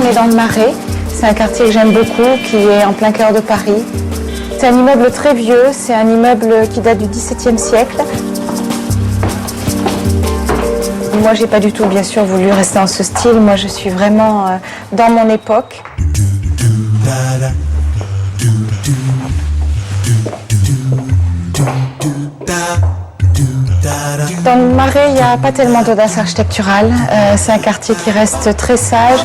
on est dans le Marais. C'est un quartier que j'aime beaucoup, qui est en plein cœur de Paris. C'est un immeuble très vieux, c'est un immeuble qui date du XVIIe siècle. Moi, j'ai pas du tout, bien sûr, voulu rester dans ce style. Moi, je suis vraiment dans mon époque. Dans le Marais, il n'y a pas tellement d'audace architecturale. C'est un quartier qui reste très sage.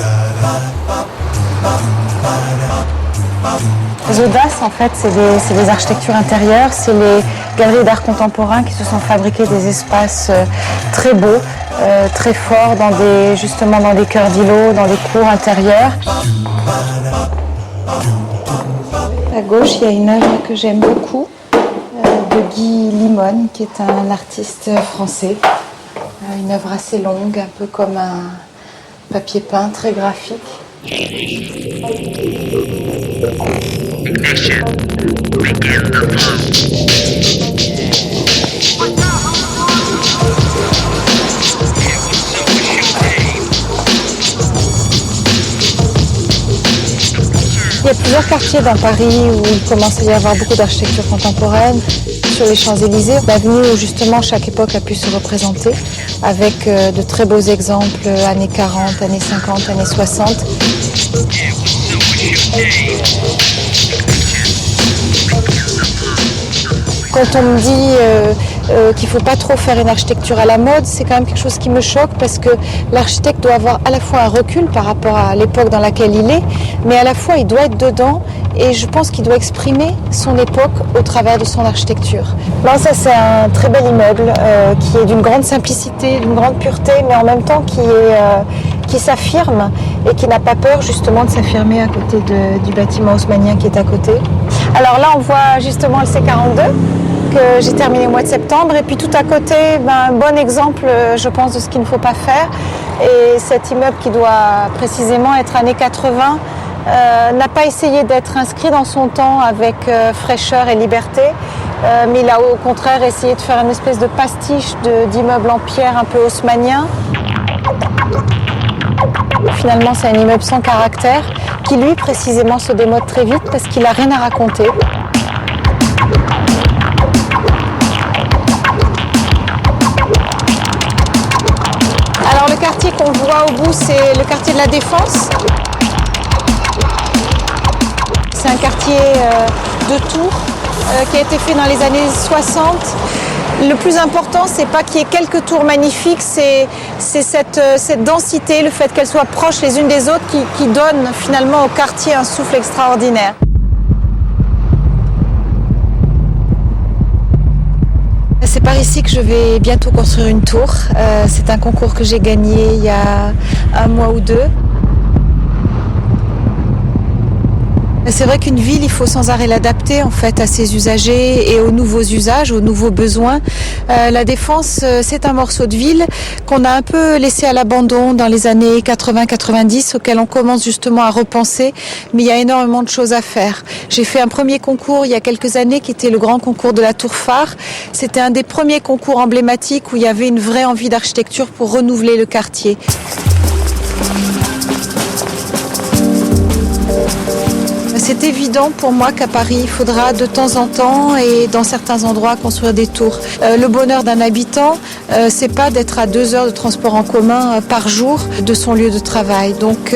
Les audaces, en fait, c'est des architectures intérieures. C'est les galeries d'art contemporain qui se sont fabriquées des espaces très beaux, très forts, justement dans des cœurs d'îlots, dans des cours intérieures. À gauche, il y a une œuvre que j'aime beaucoup, de Guy Limone, qui est un artiste français. Une œuvre assez longue, un peu comme un papier peint, très graphique. Ignition. Begin the Il y a plusieurs quartiers dans Paris où il commence à y avoir beaucoup d'architecture contemporaine. Sur les Champs-Élysées, l'avenue où justement chaque époque a pu se représenter, avec de très beaux exemples années 40, années 50, années 60. Quand on me dit qu'il ne faut pas trop faire une architecture à la mode, c'est quand même quelque chose qui me choque parce que l'architecte doit avoir à la fois un recul par rapport à l'époque dans laquelle il est, mais à la fois il doit être dedans et je pense qu'il doit exprimer son époque au travers de son architecture. Là, ça c'est un très bel immeuble qui est d'une grande simplicité, d'une grande pureté, mais en même temps qui s'affirme et qui n'a pas peur justement de s'affirmer à côté du bâtiment haussmannien qui est à côté. Alors là, on voit justement le C42 que j'ai terminé au mois de septembre et puis tout à côté, un bon exemple, je pense, de ce qu'il ne faut pas faire. Et cet immeuble qui doit précisément être années 80 n'a pas essayé d'être inscrit dans son temps avec fraîcheur et liberté, mais il a au contraire essayé de faire une espèce de pastiche d'immeuble en pierre un peu haussmannien. Finalement, c'est un immeuble sans caractère qui, lui, précisément, se démode très vite parce qu'il n'a rien à raconter. Alors, le quartier qu'on voit au bout, c'est le quartier de la Défense. C'est un quartier de tours qui a été fait dans les années 60. Le plus important, c'est pas qu'il y ait quelques tours magnifiques, c'est cette densité, le fait qu'elles soient proches les unes des autres qui donne finalement au quartier un souffle extraordinaire. C'est par ici que je vais bientôt construire une tour. C'est un concours que j'ai gagné il y a un mois ou deux. C'est vrai qu'une ville, il faut sans arrêt l'adapter en fait à ses usagers et aux nouveaux usages, aux nouveaux besoins. La Défense, c'est un morceau de ville qu'on a un peu laissé à l'abandon dans les années 80-90, auquel on commence justement à repenser, mais il y a énormément de choses à faire. J'ai fait un premier concours il y a quelques années qui était le grand concours de la Tour Phare. C'était un des premiers concours emblématiques où il y avait une vraie envie d'architecture pour renouveler le quartier. C'est évident pour moi qu'à Paris, il faudra de temps en temps et dans certains endroits construire des tours. Le bonheur d'un habitant, c'est pas d'être à 2 heures de transport en commun par jour de son lieu de travail. Donc,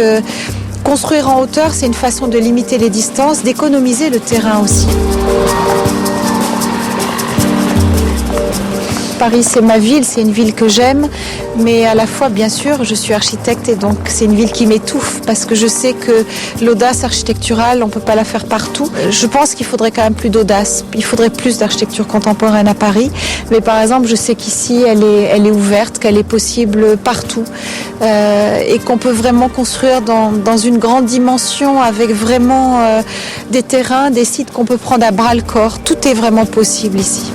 construire en hauteur, c'est une façon de limiter les distances, d'économiser le terrain aussi. Paris, c'est ma ville, c'est une ville que j'aime, mais à la fois, bien sûr, je suis architecte et donc c'est une ville qui m'étouffe parce que je sais que l'audace architecturale, on ne peut pas la faire partout. Je pense qu'il faudrait quand même plus d'audace, il faudrait plus d'architecture contemporaine à Paris, mais par exemple, je sais qu'ici, elle est ouverte, qu'elle est possible partout et qu'on peut vraiment construire dans une grande dimension avec vraiment des terrains, des sites qu'on peut prendre à bras le corps. Tout est vraiment possible ici.